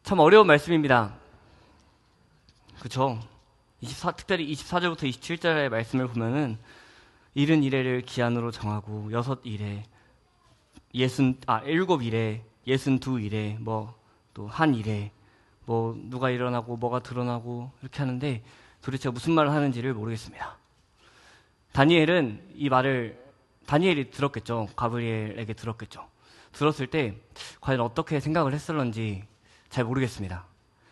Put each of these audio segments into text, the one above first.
참 어려운 말씀입니다. 그쵸? 특별히 24절부터 27절의 말씀을 보면은 71회를 기한으로 정하고 6일에 7일에 62일에 또 한 일에 누가 일어나고 뭐가 드러나고 이렇게 하는데 도대체 무슨 말을 하는지를 모르겠습니다. 다니엘이 들었겠죠. 가브리엘에게 들었겠죠. 들었을 때 과연 어떻게 생각을 했을런지 잘 모르겠습니다.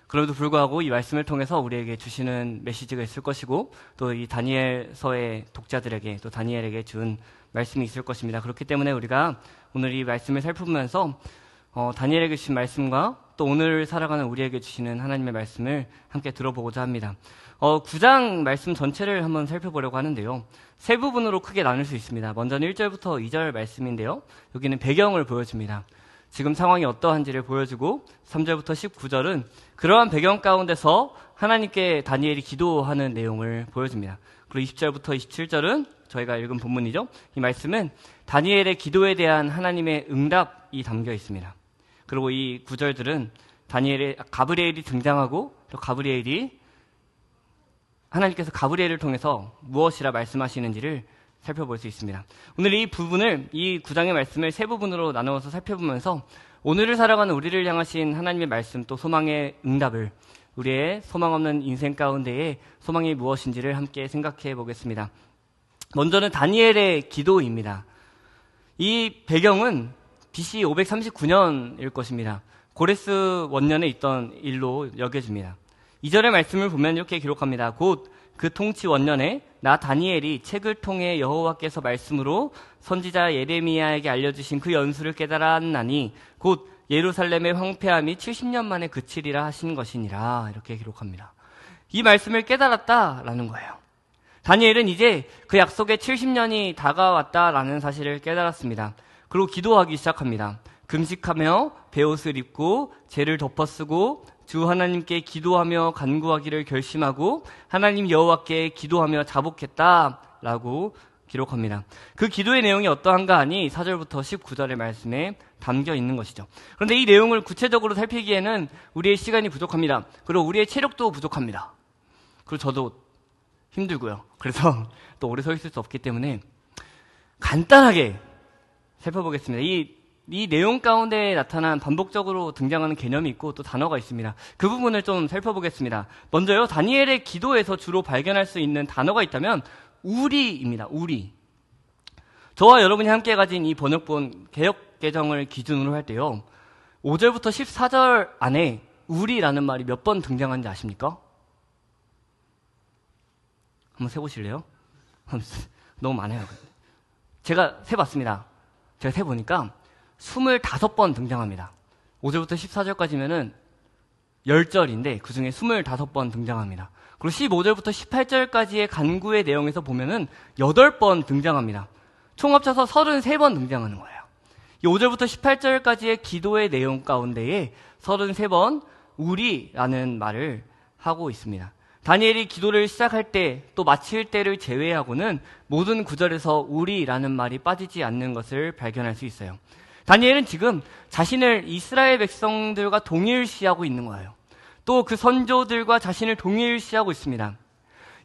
그럼에도 불구하고 이 말씀을 통해서 우리에게 주시는 메시지가 있을 것이고 또 이 다니엘서의 독자들에게 또 다니엘에게 준 말씀이 있을 것입니다. 그렇기 때문에 우리가 오늘 이 말씀을 살펴보면서 다니엘에게 주신 말씀과 또 오늘 살아가는 우리에게 주시는 하나님의 말씀을 함께 들어보고자 합니다. 9장 말씀 전체를 한번 살펴보려고 하는데요. 세 부분으로 크게 나눌 수 있습니다. 먼저는 1절부터 2절 말씀인데요. 여기는 배경을 보여줍니다. 지금 상황이 어떠한지를 보여주고 3절부터 19절은 그러한 배경 가운데서 하나님께 다니엘이 기도하는 내용을 보여줍니다. 그리고 20절부터 27절은 저희가 읽은 본문이죠. 이 말씀은 다니엘의 기도에 대한 하나님의 응답이 담겨 있습니다. 그리고 이 구절들은 가브리엘이 등장하고 또 하나님께서 가브리엘을 통해서 무엇이라 말씀하시는지를 살펴볼 수 있습니다. 오늘 이 9장의 말씀을 세 부분으로 나누어서 살펴보면서 오늘을 살아가는 우리를 향하신 하나님의 말씀 또 소망의 응답을 우리의 소망 없는 인생 가운데에 소망이 무엇인지를 함께 생각해 보겠습니다. 먼저는 다니엘의 기도입니다. 이 배경은 BC 539년일 것입니다. 고레스 원년에 있던 일로 여겨집니다. 2절의 말씀을 보면 이렇게 기록합니다. 곧 그 통치 원년에 나 다니엘이 책을 통해 여호와께서 말씀으로 선지자 예레미야에게 알려주신 그 연수를 깨달았나니 곧 예루살렘의 황폐함이 70년 만에 그치리라 하신 것이니라. 이렇게 기록합니다. 이 말씀을 깨달았다라는 거예요. 다니엘은 이제 그 약속의 70년이 다가왔다라는 사실을 깨달았습니다. 그리고 기도하기 시작합니다. 금식하며 베옷을 입고 죄를 덮어쓰고 주 하나님께 기도하며 간구하기를 결심하고 하나님 여호와께 기도하며 자복했다라고 기록합니다. 그 기도의 내용이 어떠한가 하니 4절부터 19절의 말씀에 담겨 있는 것이죠. 그런데 이 내용을 구체적으로 살피기에는 우리의 시간이 부족합니다. 그리고 우리의 체력도 부족합니다. 그리고 저도 힘들고요. 그래서 또 오래 서 있을 수 없기 때문에 간단하게 살펴보겠습니다. 이 내용 가운데 나타난 반복적으로 등장하는 개념이 있고 또 단어가 있습니다. 그 부분을 좀 살펴보겠습니다. 먼저요, 다니엘의 기도에서 주로 발견할 수 있는 단어가 있다면 우리입니다. 우리. 저와 여러분이 함께 가진 이 번역본 개역개정을 기준으로 할 때요, 5절부터 14절 안에 우리라는 말이 몇 번 등장하는지 아십니까? 한번 세보실래요? 너무 많아요. 제가 세봤습니다. 제가 세보니까 25번 등장합니다. 5절부터 14절까지면은 10절인데 그 중에 25번 등장합니다. 그리고 15절부터 18절까지의 간구의 내용에서 보면은 8번 등장합니다. 총 합쳐서 33번 등장하는 거예요. 이 5절부터 18절까지의 기도의 내용 가운데에 33번 우리라는 말을 하고 있습니다. 다니엘이 기도를 시작할 때 또 마칠 때를 제외하고는 모든 구절에서 우리라는 말이 빠지지 않는 것을 발견할 수 있어요. 다니엘은 지금 자신을 이스라엘 백성들과 동일시하고 있는 거예요. 또 그 선조들과 자신을 동일시하고 있습니다.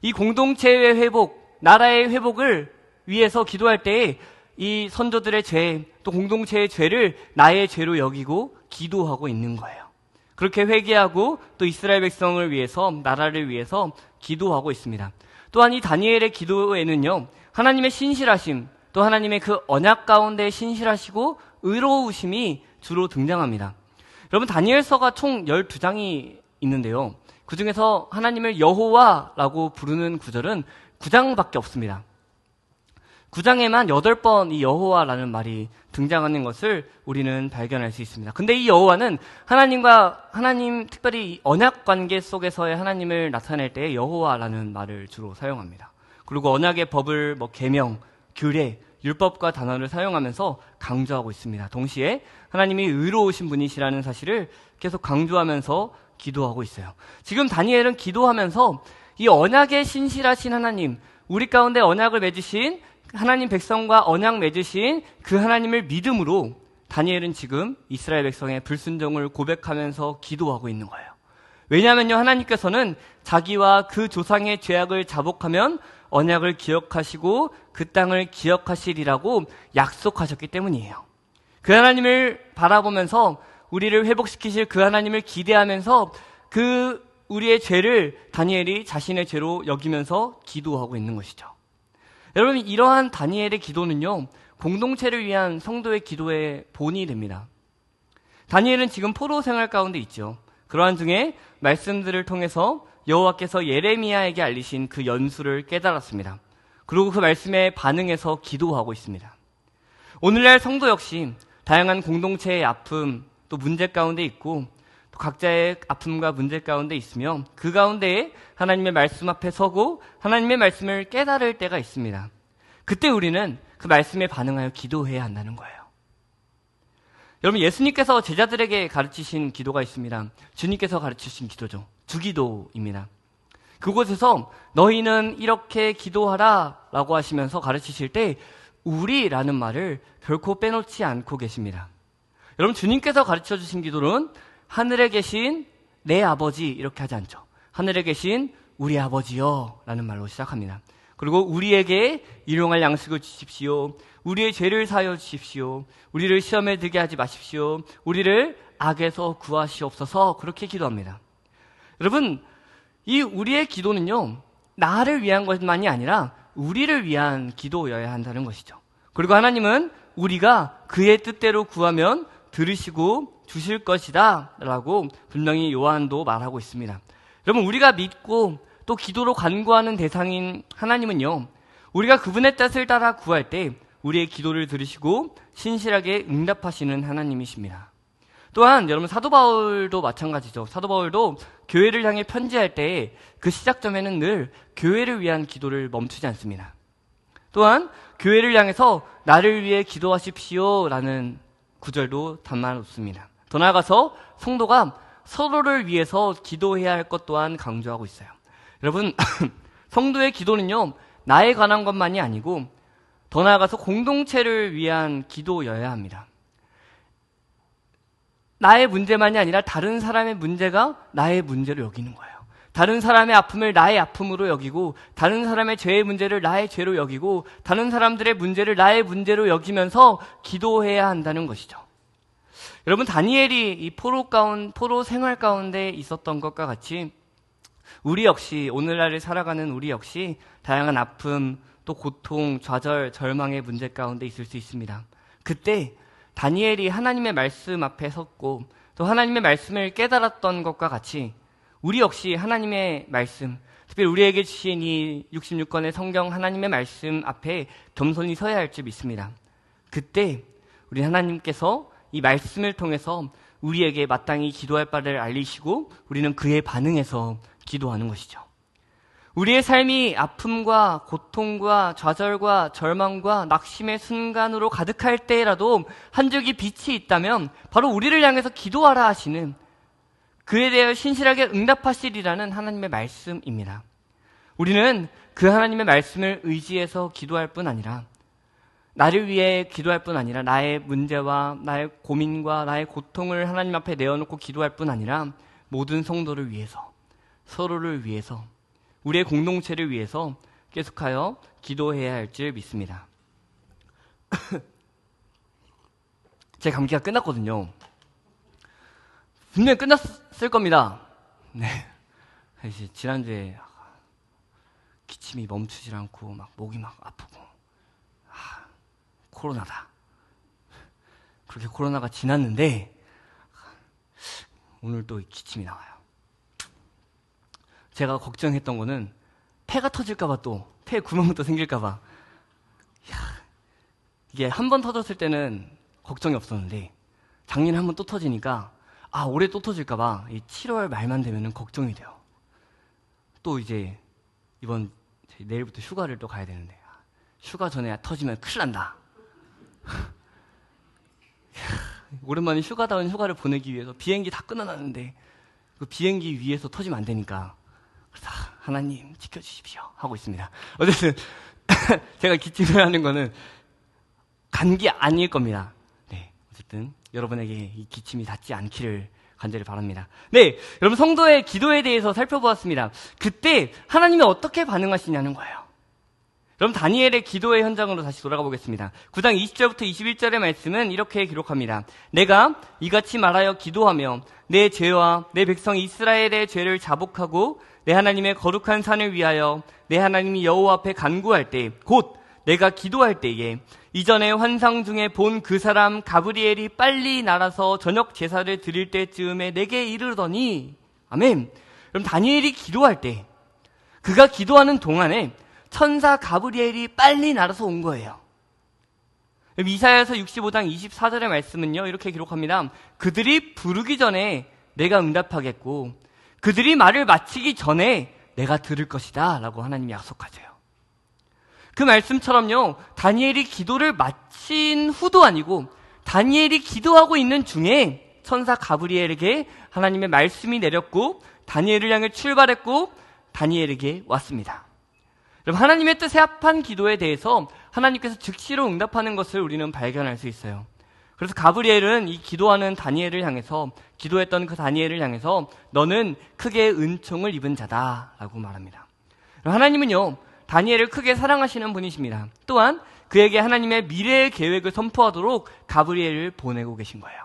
이 공동체의 회복, 나라의 회복을 위해서 기도할 때에 이 선조들의 죄, 또 공동체의 죄를 나의 죄로 여기고 기도하고 있는 거예요. 그렇게 회개하고 또 이스라엘 백성을 위해서, 나라를 위해서 기도하고 있습니다. 또한 이 다니엘의 기도에는요, 하나님의 신실하심, 또 하나님의 그 언약 가운데 신실하시고 의로우심이 주로 등장합니다. 여러분, 다니엘서가 총 12장이 있는데요. 그 중에서 하나님을 여호와라고 부르는 구절은 9장밖에 없습니다. 9장에만 8번 이 여호와라는 말이 등장하는 것을 우리는 발견할 수 있습니다. 근데 이 여호와는 하나님, 특별히 언약 관계 속에서의 하나님을 나타낼 때 여호와라는 말을 주로 사용합니다. 그리고 언약의 법을 계명, 규례, 율법과 단어를 사용하면서 강조하고 있습니다. 동시에 하나님이 의로우신 분이시라는 사실을 계속 강조하면서 기도하고 있어요. 지금 다니엘은 기도하면서 이 언약에 신실하신 하나님, 우리 가운데 언약을 맺으신 하나님 백성과 언약 맺으신 그 하나님을 믿음으로 다니엘은 지금 이스라엘 백성의 불순종을 고백하면서 기도하고 있는 거예요. 왜냐하면요, 하나님께서는 자기와 그 조상의 죄악을 자복하면 언약을 기억하시고 그 땅을 기억하시리라고 약속하셨기 때문이에요. 그 하나님을 바라보면서 우리를 회복시키실 그 하나님을 기대하면서 그 우리의 죄를 다니엘이 자신의 죄로 여기면서 기도하고 있는 것이죠. 여러분, 이러한 다니엘의 기도는요, 공동체를 위한 성도의 기도의 본이 됩니다. 다니엘은 지금 포로 생활 가운데 있죠. 그러한 중에 말씀들을 통해서 여호와께서 예레미야에게 알리신 그 연수를 깨달았습니다. 그리고 그 말씀에 반응해서 기도하고 있습니다. 오늘날 성도 역시 다양한 공동체의 아픔, 또 문제 가운데 있고 또 각자의 아픔과 문제 가운데 있으며 그 가운데에 하나님의 말씀 앞에 서고 하나님의 말씀을 깨달을 때가 있습니다. 그때 우리는 그 말씀에 반응하여 기도해야 한다는 거예요. 여러분, 예수님께서 제자들에게 가르치신 기도가 있습니다. 주님께서 가르치신 기도죠. 주기도입니다. 그곳에서 너희는 이렇게 기도하라 라고 하시면서 가르치실 때 우리라는 말을 결코 빼놓지 않고 계십니다. 여러분, 주님께서 가르쳐주신 기도는 하늘에 계신 내 아버지 이렇게 하지 않죠. 하늘에 계신 우리 아버지여 라는 말로 시작합니다. 그리고 우리에게 일용할 양식을 주십시오. 우리의 죄를 사하여 주십시오. 우리를 시험에 들게 하지 마십시오. 우리를 악에서 구하시옵소서. 그렇게 기도합니다. 여러분, 이 우리의 기도는요, 나를 위한 것만이 아니라 우리를 위한 기도여야 한다는 것이죠. 그리고 하나님은 우리가 그의 뜻대로 구하면 들으시고 주실 것이다 라고 분명히 요한도 말하고 있습니다. 여러분, 우리가 믿고 또 기도로 간구하는 대상인 하나님은요, 우리가 그분의 뜻을 따라 구할 때 우리의 기도를 들으시고 신실하게 응답하시는 하나님이십니다. 또한 여러분, 사도 바울도 마찬가지죠. 사도 바울도 교회를 향해 편지할 때 그 시작점에는 늘 교회를 위한 기도를 멈추지 않습니다. 또한 교회를 향해서 나를 위해 기도하십시오 라는 구절도 담아놓습니다. 더 나아가서 성도가 서로를 위해서 기도해야 할 것 또한 강조하고 있어요. 여러분, 성도의 기도는요, 나에 관한 것만이 아니고 더 나아가서 공동체를 위한 기도여야 합니다. 나의 문제만이 아니라 다른 사람의 문제가 나의 문제로 여기는 거예요. 다른 사람의 아픔을 나의 아픔으로 여기고 다른 사람의 죄의 문제를 나의 죄로 여기고 다른 사람들의 문제를 나의 문제로 여기면서 기도해야 한다는 것이죠. 여러분, 다니엘이 이 포로 생활 가운데 있었던 것과 같이 우리 역시, 오늘날을 살아가는 우리 역시 다양한 아픔, 또 고통, 좌절, 절망의 문제 가운데 있을 수 있습니다. 그때 다니엘이 하나님의 말씀 앞에 섰고 또 하나님의 말씀을 깨달았던 것과 같이 우리 역시 하나님의 말씀, 특별히 우리에게 주신 이 66권의 성경 하나님의 말씀 앞에 겸손히 서야 할 줄 믿습니다. 그때 우리 하나님께서 이 말씀을 통해서 우리에게 마땅히 기도할 바를 알리시고 우리는 그에 반응해서 기도하는 것이죠. 우리의 삶이 아픔과 고통과 좌절과 절망과 낙심의 순간으로 가득할 때라도 한 줄기 빛이 있다면 바로 우리를 향해서 기도하라 하시는, 그에 대해 신실하게 응답하시리라는 하나님의 말씀입니다. 우리는 그 하나님의 말씀을 의지해서 기도할 뿐 아니라, 나를 위해 기도할 뿐 아니라 나의 문제와 나의 고민과 나의 고통을 하나님 앞에 내어놓고 기도할 뿐 아니라 모든 성도를 위해서, 서로를 위해서, 우리의 공동체를 위해서 계속하여 기도해야 할 줄 믿습니다. 제 감기가 끝났거든요. 분명히 끝났을 겁니다. 네. 이제 지난주에 기침이 멈추질 않고 막 목이 막 아프고, 코로나다. 그렇게 코로나가 지났는데 오늘 또 기침이 나와요. 제가 걱정했던 거는 폐가 터질까봐, 또 폐에 구멍이 또 생길까봐. 이게 한 번 터졌을 때는 걱정이 없었는데 작년에 한 번 또 터지니까 올해 또 터질까봐 이 7월 말만 되면은 걱정이 돼요. 또 이제 내일부터 휴가를 또 가야 되는데 휴가 전에 터지면 큰일 난다. 오랜만에 휴가다운 휴가를 보내기 위해서 비행기 다 끊어놨는데 그 비행기 위에서 터지면 안 되니까, 그래서 하나님 지켜주십시오 하고 있습니다. 어쨌든 제가 기침을 하는 거는 감기 아닐 겁니다. 네, 어쨌든 여러분에게 이 기침이 닿지 않기를 간절히 바랍니다. 네, 여러분 성도의 기도에 대해서 살펴보았습니다. 그때 하나님이 어떻게 반응하시냐는 거예요. 그럼 다니엘의 기도의 현장으로 다시 돌아가 보겠습니다. 9장 20절부터 21절의 말씀은 이렇게 기록합니다. 내가 이같이 말하여 기도하며 내 죄와 내 백성 이스라엘의 죄를 자복하고 내 하나님의 거룩한 산을 위하여 내 하나님이 여호와 앞에 간구할 때 곧 내가 기도할 때에 이전에 환상 중에 본 그 사람 가브리엘이 빨리 날아서 저녁 제사를 드릴 때쯤에 내게 이르더니 아멘. 그럼 다니엘이 기도할 때 그가 기도하는 동안에 천사 가브리엘이 빨리 날아서 온 거예요. 이사야서 65장 24절의 말씀은요 이렇게 기록합니다. 그들이 부르기 전에 내가 응답하겠고 그들이 말을 마치기 전에 내가 들을 것이다 라고 하나님이 약속하세요. 그 말씀처럼요 다니엘이 기도를 마친 후도 아니고 다니엘이 기도하고 있는 중에 천사 가브리엘에게 하나님의 말씀이 내렸고 다니엘을 향해 출발했고 다니엘에게 왔습니다. 여러분 하나님의 뜻에 합한 기도에 대해서 하나님께서 즉시로 응답하는 것을 우리는 발견할 수 있어요. 그래서 가브리엘은 이 기도하는 다니엘을 향해서 기도했던 그 다니엘을 향해서 너는 크게 은총을 입은 자다라고 말합니다. 하나님은요 다니엘을 크게 사랑하시는 분이십니다. 또한 그에게 하나님의 미래의 계획을 선포하도록 가브리엘을 보내고 계신 거예요.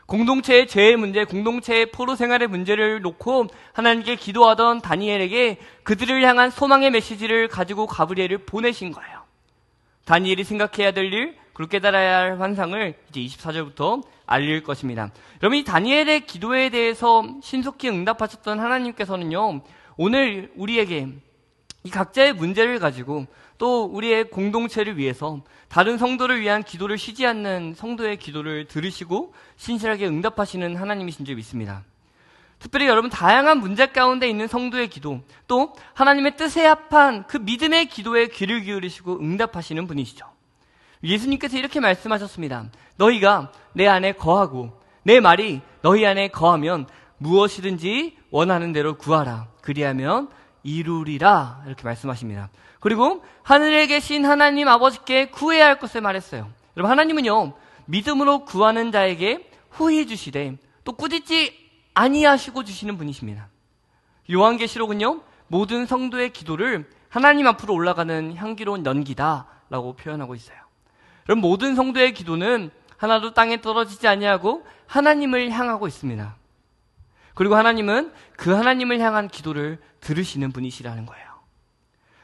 공동체의 죄의 문제, 공동체의 포로 생활의 문제를 놓고 하나님께 기도하던 다니엘에게 그들을 향한 소망의 메시지를 가지고 가브리엘을 보내신 거예요. 다니엘이 생각해야 될 일, 그리고 깨달아야 할 환상을 이제 24절부터 알릴 것입니다. 여러분 이 다니엘의 기도에 대해서 신속히 응답하셨던 하나님께서는요 오늘 우리에게 이 각자의 문제를 가지고 또 우리의 공동체를 위해서 다른 성도를 위한 기도를 쉬지 않는 성도의 기도를 들으시고 신실하게 응답하시는 하나님이신 줄 믿습니다. 특별히 여러분 다양한 문제 가운데 있는 성도의 기도 또 하나님의 뜻에 합한 그 믿음의 기도에 귀를 기울이시고 응답하시는 분이시죠. 예수님께서 이렇게 말씀하셨습니다. 너희가 내 안에 거하고 내 말이 너희 안에 거하면 무엇이든지 원하는 대로 구하라. 그리하면 이루리라. 이렇게 말씀하십니다. 그리고 하늘에 계신 하나님 아버지께 구해야 할 것을 말했어요. 여러분 하나님은요 믿음으로 구하는 자에게 후히 주시되 또 꾸짖지 아니하시고 주시는 분이십니다. 요한계시록은요 모든 성도의 기도를 하나님 앞으로 올라가는 향기로운 연기다라고 표현하고 있어요. 여러분 모든 성도의 기도는 하나도 땅에 떨어지지 아니하고 하나님을 향하고 있습니다. 그리고 하나님은 그 하나님을 향한 기도를 들으시는 분이시라는 거예요.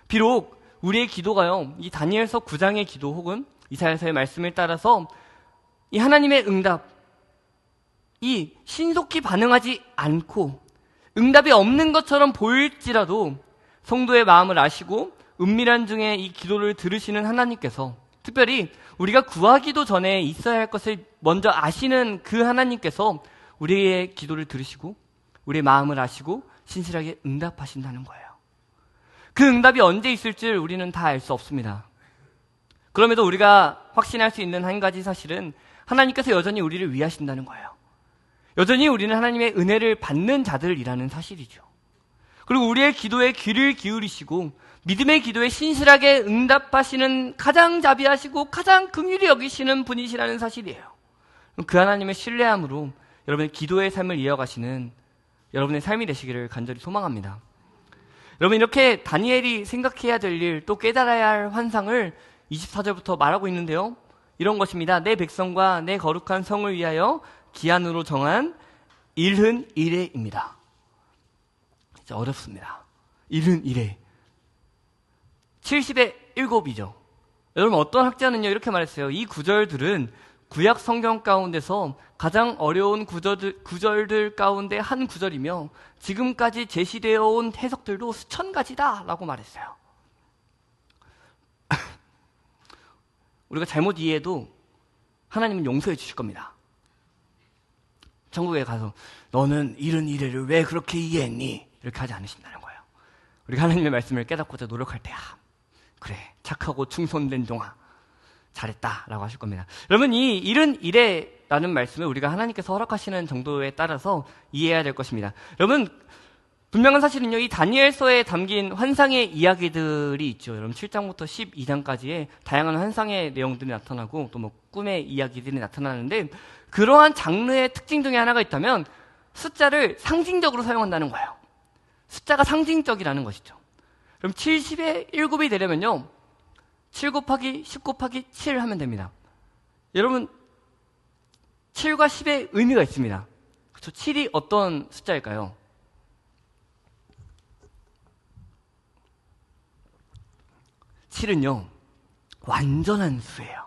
비록 우리의 기도가요 이 다니엘서 9장의 기도 혹은 이사야서의 말씀을 따라서 이 하나님의 응답 이 신속히 반응하지 않고 응답이 없는 것처럼 보일지라도 성도의 마음을 아시고 은밀한 중에 이 기도를 들으시는 하나님께서 특별히 우리가 구하기도 전에 있어야 할 것을 먼저 아시는 그 하나님께서 우리의 기도를 들으시고 우리의 마음을 아시고 신실하게 응답하신다는 거예요. 그 응답이 언제 있을지 우리는 다 알 수 없습니다. 그럼에도 우리가 확신할 수 있는 한 가지 사실은 하나님께서 여전히 우리를 위하신다는 거예요. 여전히 우리는 하나님의 은혜를 받는 자들이라는 사실이죠. 그리고 우리의 기도에 귀를 기울이시고 믿음의 기도에 신실하게 응답하시는 가장 자비하시고 가장 긍휼히 여기시는 분이시라는 사실이에요. 그 하나님의 신뢰함으로 여러분의 기도의 삶을 이어가시는 여러분의 삶이 되시기를 간절히 소망합니다. 여러분 이렇게 다니엘이 생각해야 될 일 또 깨달아야 할 환상을 24절부터 말하고 있는데요. 이런 것입니다. 내 백성과 내 거룩한 성을 위하여 기한으로 정한 일흔 이레입니다. 진짜 어렵습니다. 일흔 이레. 70의 7이죠. 여러분 어떤 학자는요 이렇게 말했어요. 이 구절들은 구약 성경 가운데서 가장 어려운 구절들 가운데 한 구절이며 지금까지 제시되어 온 해석들도 수천 가지다라고 말했어요. 우리가 잘못 이해해도 하나님은 용서해 주실 겁니다. 천국에 가서 너는 이런 이래를 왜 그렇게 이해했니? 이렇게 하지 않으신다는 거예요. 우리가 하나님의 말씀을 깨닫고자 노력할 때 그래 착하고 충성된 종아 잘했다라고 하실 겁니다. 여러분 이 일은 이래라는 말씀을 우리가 하나님께서 허락하시는 정도에 따라서 이해해야 될 것입니다. 여러분 분명한 사실은요, 이 다니엘서에 담긴 환상의 이야기들이 있죠. 여러분 7장부터 12장까지의 다양한 환상의 내용들이 나타나고 또 뭐 꿈의 이야기들이 나타나는데, 그러한 장르의 특징 중에 하나가 있다면 숫자를 상징적으로 사용한다는 거예요. 숫자가 상징적이라는 것이죠. 그럼 70에 7이 되려면요, 7 곱하기 10 곱하기 7 하면 됩니다. 여러분 7과 10의 의미가 있습니다. 그렇죠? 7이 어떤 숫자일까요? 7은요, 완전한 수예요.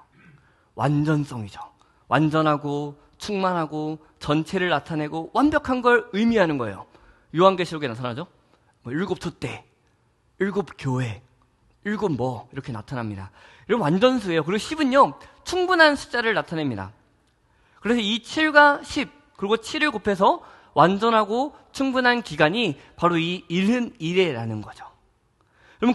완전성이죠. 완전하고 충만하고 전체를 나타내고 완벽한 걸 의미하는 거예요. 요한계시록에 나타나죠. 뭐 7촛대, 7교회, 7 이렇게 나타납니다. 이런 완전수예요. 그리고 10은요, 충분한 숫자를 나타냅니다. 그래서 이 7과 10 그리고 7을 곱해서 완전하고 충분한 기간이 바로 이 71회라는 거죠.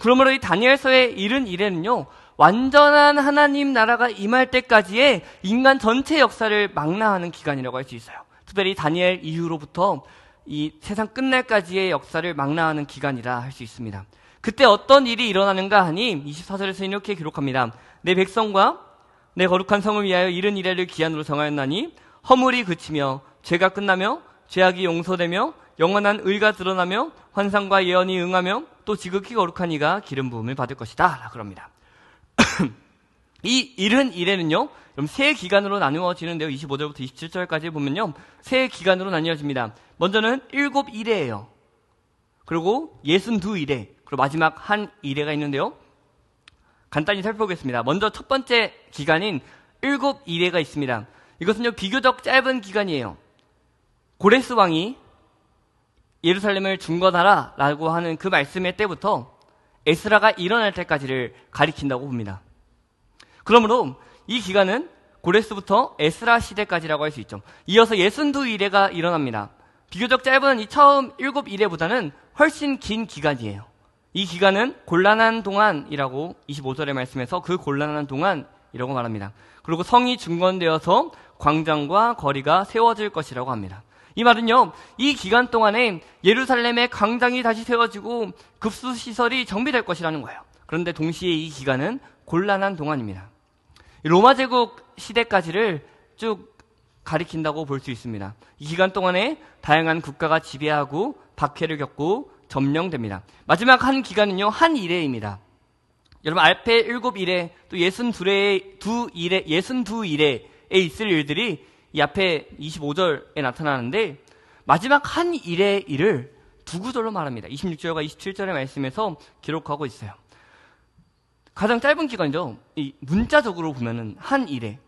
그러므로 이 다니엘서의 71회는요, 완전한 하나님 나라가 임할 때까지의 인간 전체 역사를 망라하는 기간이라고 할 수 있어요. 특별히 다니엘 이후로부터 이 세상 끝날까지의 역사를 망라하는 기간이라 할 수 있습니다. 그때 어떤 일이 일어나는가 하니 24절에서 이렇게 기록합니다. 내 백성과 내 거룩한 성을 위하여 71회를 기한으로 정하였나니 허물이 그치며 죄가 끝나며 죄악이 용서되며 영원한 의가 드러나며 환상과 예언이 응하며 또 지극히 거룩한 이가 기름 부음을 받을 것이다 라 그럽니다. 이 71회는요, 그럼 세 기간으로 나누어지는데요. 25절부터 27절까지 보면요, 세 기간으로 나뉘어집니다. 먼저는 7일회예요. 그리고 62일회, 그리고 마지막 한 일회가 있는데요. 간단히 살펴보겠습니다. 먼저 첫 번째 기간인 7일회가 있습니다. 이것은요, 비교적 짧은 기간이에요. 고레스 왕이 예루살렘을 중건하라 라고 하는 그 말씀의 때부터 에스라가 일어날 때까지를 가리킨다고 봅니다. 그러므로 이 기간은 고레스부터 에스라 시대까지라고 할 수 있죠. 이어서 62일회가 일어납니다. 비교적 짧은 이 처음 7일회보다는 훨씬 긴 기간이에요. 이 기간은 곤란한 동안이라고 25절의 말씀에서 그 곤란한 동안이라고 말합니다. 그리고 성이 중건되어서 광장과 거리가 세워질 것이라고 합니다. 이 말은요, 이 기간 동안에 예루살렘의 광장이 다시 세워지고 급수시설이 정비될 것이라는 거예요. 그런데 동시에 이 기간은 곤란한 동안입니다. 로마 제국 시대까지를 쭉 가리킨다고 볼 수 있습니다. 이 기간 동안에 다양한 국가가 지배하고 박해를 겪고 점령됩니다. 마지막 한 기간은요, 한 일회입니다. 여러분, 앞에 7일회, 또 62일회에 있을 일들이 이 앞에 25절에 나타나는데, 마지막 한 일의 일을 두 구절로 말합니다. 26절과 27절의 말씀에서 기록하고 있어요. 가장 짧은 기간이죠. 이 문자적으로 보면은 한 일에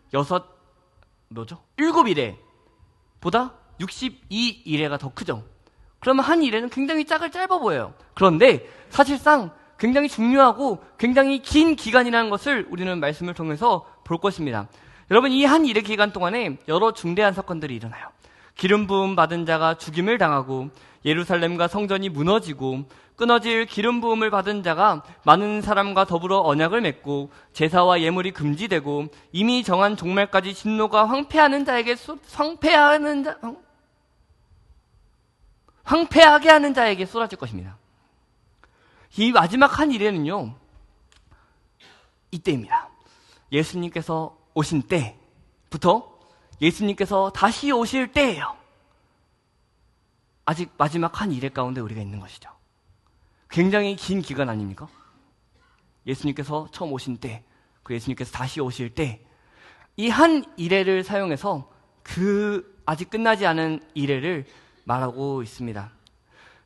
7일에보다 62일회가 더 크죠. 그러면 한 일에는 굉장히 짧아 보여요. 그런데 사실상 굉장히 중요하고 굉장히 긴 기간이라는 것을 우리는 말씀을 통해서 볼 것입니다. 여러분, 이 한 일의 기간 동안에 여러 중대한 사건들이 일어나요. 기름 부음 받은 자가 죽임을 당하고 예루살렘과 성전이 무너지고 끊어질 기름 부음을 받은 자가 많은 사람과 더불어 언약을 맺고 제사와 예물이 금지되고 이미 정한 종말까지 진노가 황폐하게 하는 자에게 쏟아질 것입니다. 이 마지막 한 일에는요, 이때입니다. 예수님께서 오신 때부터 예수님께서 다시 오실 때예요. 아직 마지막 한 일회 가운데 우리가 있는 것이죠. 굉장히 긴 기간 아닙니까? 예수님께서 처음 오신 때, 그 예수님께서 다시 오실 때, 이 한 일회를 사용해서 그 아직 끝나지 않은 일회를 말하고 있습니다.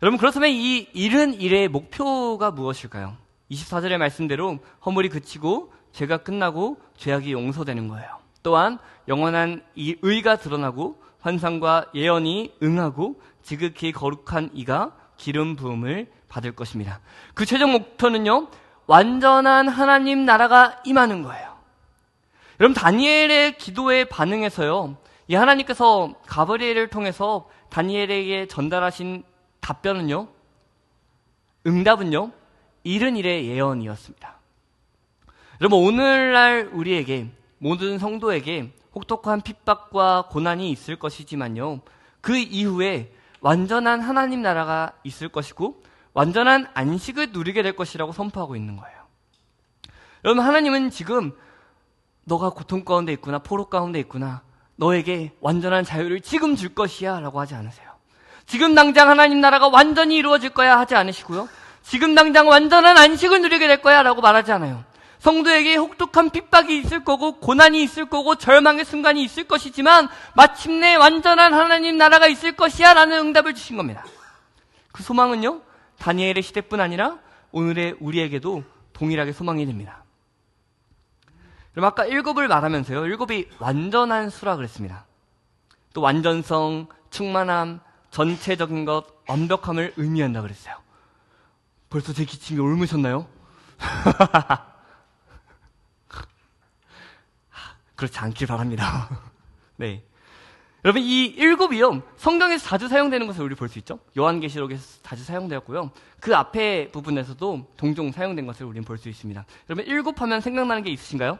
여러분, 그렇다면 이 71회의 목표가 무엇일까요? 24절의 말씀대로 허물이 그치고 죄가 끝나고 죄악이 용서되는 거예요. 또한 영원한 이 의가 드러나고 환상과 예언이 응하고 지극히 거룩한 이가 기름 부음을 받을 것입니다. 그 최종 목표는요, 완전한 하나님 나라가 임하는 거예요. 여러분, 다니엘의 기도에 반응해서요, 이 하나님께서 가브리엘을 통해서 다니엘에게 전달하신 답변은요, 응답은요, 71의 예언이었습니다. 여러분, 오늘날 우리에게, 모든 성도에게 혹독한 핍박과 고난이 있을 것이지만요, 그 이후에 완전한 하나님 나라가 있을 것이고 완전한 안식을 누리게 될 것이라고 선포하고 있는 거예요. 여러분, 하나님은 지금 너가 고통 가운데 있구나, 포로 가운데 있구나, 너에게 완전한 자유를 지금 줄 것이야 라고 하지 않으세요. 지금 당장 하나님 나라가 완전히 이루어질 거야 하지 않으시고요, 지금 당장 완전한 안식을 누리게 될 거야 라고 말하지 않아요. 성도에게 혹독한 핍박이 있을 거고 고난이 있을 거고 절망의 순간이 있을 것이지만 마침내 완전한 하나님 나라가 있을 것이야 라는 응답을 주신 겁니다. 그 소망은요, 다니엘의 시대뿐 아니라 오늘의 우리에게도 동일하게 소망이 됩니다. 그럼 아까 7을 말하면서요, 7이 완전한 수라 그랬습니다. 또 완전성, 충만함, 전체적인 것, 완벽함을 의미한다 그랬어요. 벌써 제 기침이 옮으셨나요? 그렇지 않길 바랍니다. 네. 여러분, 이 7이요, 성경에서 자주 사용되는 것을 우리 볼 수 있죠. 요한계시록에서 자주 사용되었고요, 그 앞에 부분에서도 종종 사용된 것을 우리는 볼 수 있습니다. 여러분, 7 하면 생각나는 게 있으신가요?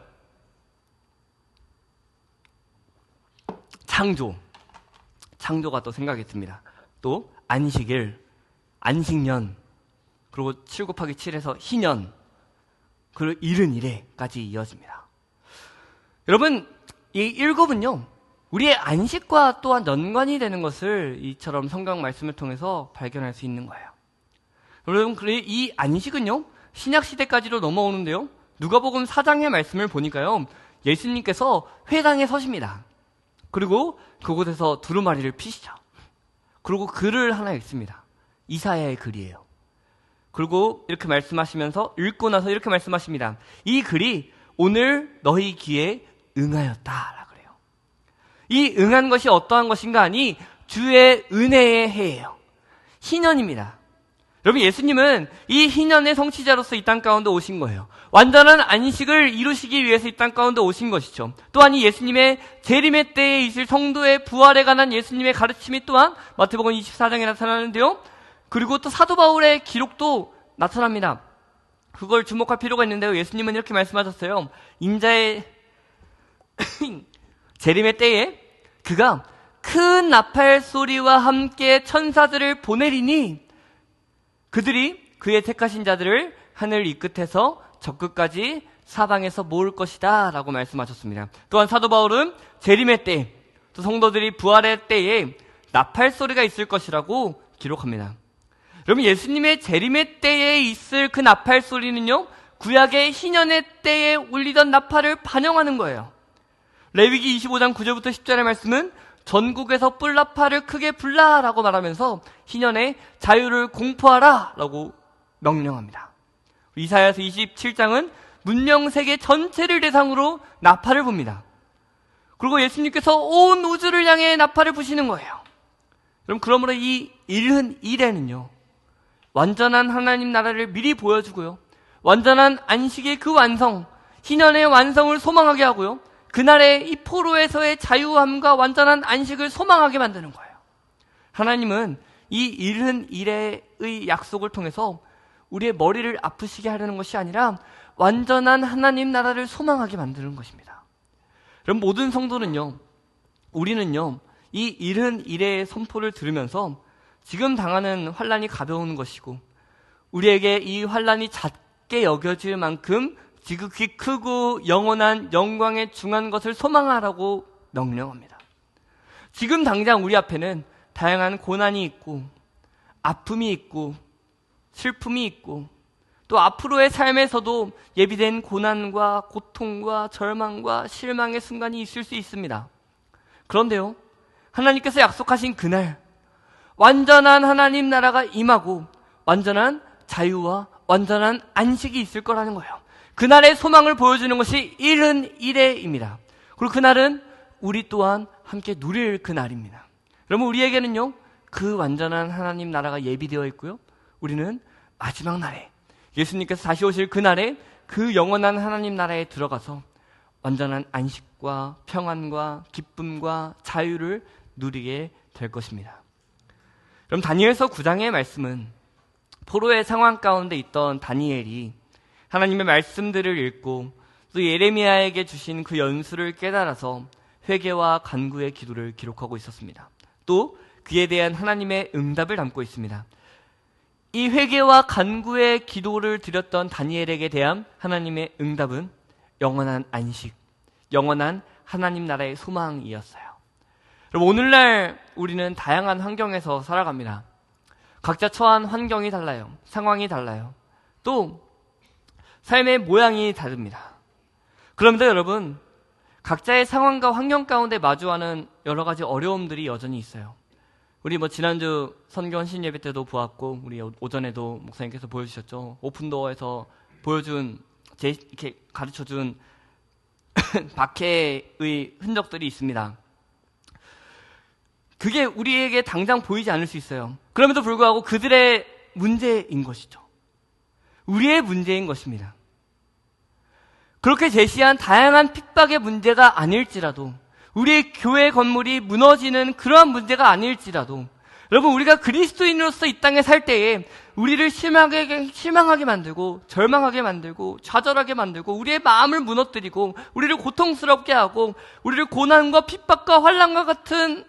창조가 또 생각이 듭니다. 또 안식일, 안식년, 그리고 7 곱하기 7에서 희년, 그리고 70일에까지 이어집니다. 여러분, 이 7은요, 우리의 안식과 또한 연관이 되는 것을 이처럼 성경 말씀을 통해서 발견할 수 있는 거예요. 여러분, 이 안식은요, 신약시대까지도 넘어오는데요, 누가복음 4장의 말씀을 보니까요, 예수님께서 회당에 서십니다. 그리고 그곳에서 두루마리를 피시죠. 그리고 글을 하나 읽습니다. 이사야의 글이에요. 그리고 이렇게 말씀하시면서 읽고 나서 이렇게 말씀하십니다. 이 글이 오늘 너희 귀에 응하였다 라고 그래요. 이 응한 것이 어떠한 것인가 하니 주의 은혜의 해예요. 희년입니다. 여러분, 예수님은 이 희년의 성취자로서 이 땅 가운데 오신 거예요. 완전한 안식을 이루시기 위해서 이 땅 가운데 오신 것이죠. 또한 이 예수님의 재림의 때에 있을 성도의 부활에 관한 예수님의 가르침이 또한 마태복음 24장에 나타나는데요, 그리고 또 사도 바울의 기록도 나타납니다. 그걸 주목할 필요가 있는데요, 예수님은 이렇게 말씀하셨어요. 인자의 재림의 때에 그가 큰 나팔 소리와 함께 천사들을 보내리니 그들이 그의 택하신 자들을 하늘 이 끝에서 저 끝까지 사방에서 모을 것이다 라고 말씀하셨습니다. 또한 사도 바울은 재림의 때, 또 성도들이 부활의 때에 나팔 소리가 있을 것이라고 기록합니다. 여러분, 예수님의 재림의 때에 있을 그 나팔 소리는요, 구약의 희년의 때에 울리던 나팔을 반영하는 거예요. 레위기 25장 9절부터 10절의 말씀은 전국에서 뿔나팔을 크게 불라라고 말하면서 희년의 자유를 공포하라 라고 명령합니다. 이사야서 27장은 문명세계 전체를 대상으로 나팔을 붑니다. 그리고 예수님께서 온 우주를 향해 나팔을 부시는 거예요. 그러므로 이 70일에는요, 완전한 하나님 나라를 미리 보여주고요, 완전한 안식의 그 완성, 희년의 완성을 소망하게 하고요, 그날의 이 포로에서의 자유함과 완전한 안식을 소망하게 만드는 거예요. 하나님은 이 70일의 약속을 통해서 우리의 머리를 아프시게 하려는 것이 아니라 완전한 하나님 나라를 소망하게 만드는 것입니다. 그럼 모든 성도는요, 우리는요, 이 70일의 선포를 들으면서 지금 당하는 환난이 가벼운 것이고 우리에게 이 환난이 작게 여겨질 만큼 지극히 크고 영원한 영광에 중한 것을 소망하라고 명령합니다. 지금 당장 우리 앞에는 다양한 고난이 있고 아픔이 있고 슬픔이 있고 또 앞으로의 삶에서도 예비된 고난과 고통과 절망과 실망의 순간이 있을 수 있습니다. 그런데요, 하나님께서 약속하신 그날 완전한 하나님 나라가 임하고 완전한 자유와 완전한 안식이 있을 거라는 거예요. 그날의 소망을 보여주는 것이 70일에입니다. 그리고 그날은 우리 또한 함께 누릴 그날입니다. 그러면 우리에게는요, 그 완전한 하나님 나라가 예비되어 있고요, 우리는 마지막 날에 예수님께서 다시 오실 그날에 그 영원한 하나님 나라에 들어가서 완전한 안식과 평안과 기쁨과 자유를 누리게 될 것입니다. 그럼 다니엘서 9장의 말씀은 포로의 상황 가운데 있던 다니엘이 하나님의 말씀들을 읽고 또 예레미야에게 주신 그 연수를 깨달아서 회개와 간구의 기도를 기록하고 있었습니다. 또 그에 대한 하나님의 응답을 담고 있습니다. 이 회개와 간구의 기도를 드렸던 다니엘에게 대한 하나님의 응답은 영원한 안식, 영원한 하나님 나라의 소망이었어요. 여러분, 오늘날 우리는 다양한 환경에서 살아갑니다. 각자 처한 환경이 달라요. 상황이 달라요. 또 삶의 모양이 다릅니다. 그런데 여러분, 각자의 상황과 환경 가운데 마주하는 여러 가지 어려움들이 여전히 있어요. 우리 지난주 선교 헌신 예배 때도 보았고, 우리 오전에도 목사님께서 보여주셨죠. 오픈도어에서 보여준, 이렇게 가르쳐준 박해의 흔적들이 있습니다. 그게 우리에게 당장 보이지 않을 수 있어요. 그럼에도 불구하고 그들의 문제인 것이죠. 우리의 문제인 것입니다. 그렇게 제시한 다양한 핍박의 문제가 아닐지라도, 우리의 교회 건물이 무너지는 그러한 문제가 아닐지라도, 여러분, 우리가 그리스도인으로서 이 땅에 살 때에 우리를 실망하게 만들고 절망하게 만들고 좌절하게 만들고 우리의 마음을 무너뜨리고 우리를 고통스럽게 하고 우리를 고난과 핍박과 환난과 같은,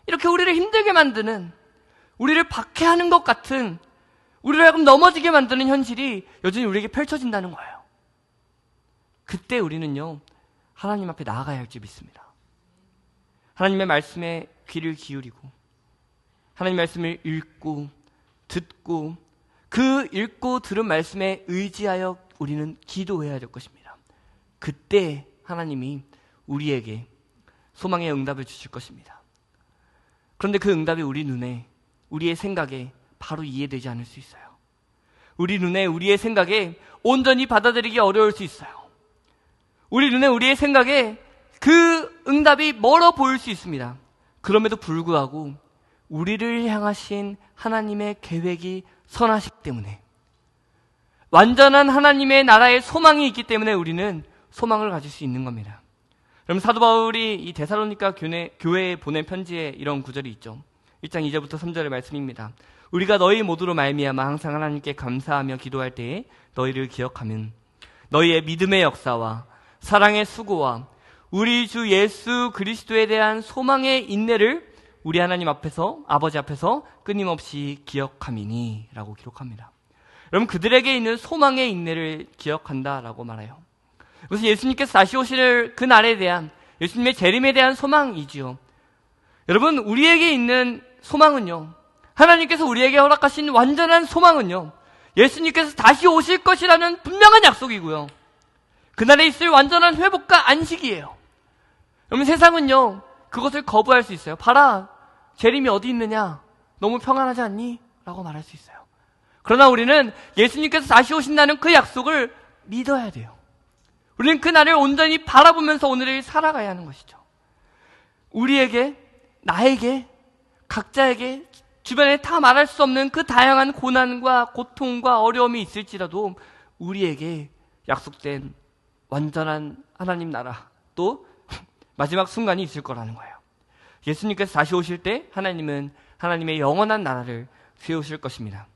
이렇게 우리를 힘들게 만드는, 우리를 박해하는 것 같은, 우리를 하여금 넘어지게 만드는 현실이 여전히 우리에게 펼쳐진다는 거예요. 그때 우리는요, 하나님 앞에 나아가야 할 줄 믿습니다. 하나님의 말씀에 귀를 기울이고 하나님 말씀을 읽고 듣고 그 읽고 들은 말씀에 의지하여 우리는 기도해야 될 것입니다. 그때 하나님이 우리에게 소망의 응답을 주실 것입니다. 그런데 그 응답이 우리 눈에, 우리의 생각에 바로 이해되지 않을 수 있어요. 우리 눈에, 우리의 생각에 온전히 받아들이기 어려울 수 있어요. 우리 눈에, 우리의 생각에 그 응답이 멀어 보일 수 있습니다. 그럼에도 불구하고 우리를 향하신 하나님의 계획이 선하시기 때문에, 완전한 하나님의 나라의 소망이 있기 때문에 우리는 소망을 가질 수 있는 겁니다. 그럼 사도 바울이 이 데살로니가 교회에 보낸 편지에 이런 구절이 있죠. 1장 2절부터 3절의 말씀입니다. 우리가 너희 모두로 말미암아 항상 하나님께 감사하며 기도할 때에 너희를 기억하면 너희의 믿음의 역사와 사랑의 수고와 우리 주 예수 그리스도에 대한 소망의 인내를 우리 하나님 앞에서, 아버지 앞에서 끊임없이 기억함이니 라고 기록합니다. 여러분, 그들에게 있는 소망의 인내를 기억한다라고 말해요. 그래서 예수님께서 다시 오실 그 날에 대한, 예수님의 재림에 대한 소망이지요. 여러분, 우리에게 있는 소망은요, 하나님께서 우리에게 허락하신 완전한 소망은요, 예수님께서 다시 오실 것이라는 분명한 약속이고요, 그날에 있을 완전한 회복과 안식이에요. 여러분, 세상은요, 그것을 거부할 수 있어요. 봐라, 재림이 어디 있느냐, 너무 평안하지 않니? 라고 말할 수 있어요. 그러나 우리는 예수님께서 다시 오신다는 그 약속을 믿어야 돼요. 우리는 그 날을 온전히 바라보면서 오늘을 살아가야 하는 것이죠. 우리에게, 나에게, 각자에게 주변에 다 말할 수 없는 그 다양한 고난과 고통과 어려움이 있을지라도 우리에게 약속된 완전한 하나님 나라, 또 마지막 순간이 있을 거라는 거예요. 예수님께서 다시 오실 때 하나님은 하나님의 영원한 나라를 세우실 것입니다.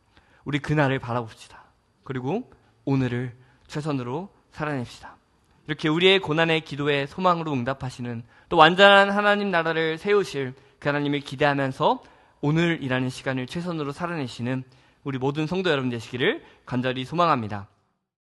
우리 그날을 바라봅시다. 그리고 오늘을 최선으로 살아냅시다. 이렇게 우리의 고난의 기도에 소망으로 응답하시는, 또 완전한 하나님 나라를 세우실 그 하나님을 기대하면서 오늘이라는 시간을 최선으로 살아내시는 우리 모든 성도 여러분 되시기를 간절히 소망합니다.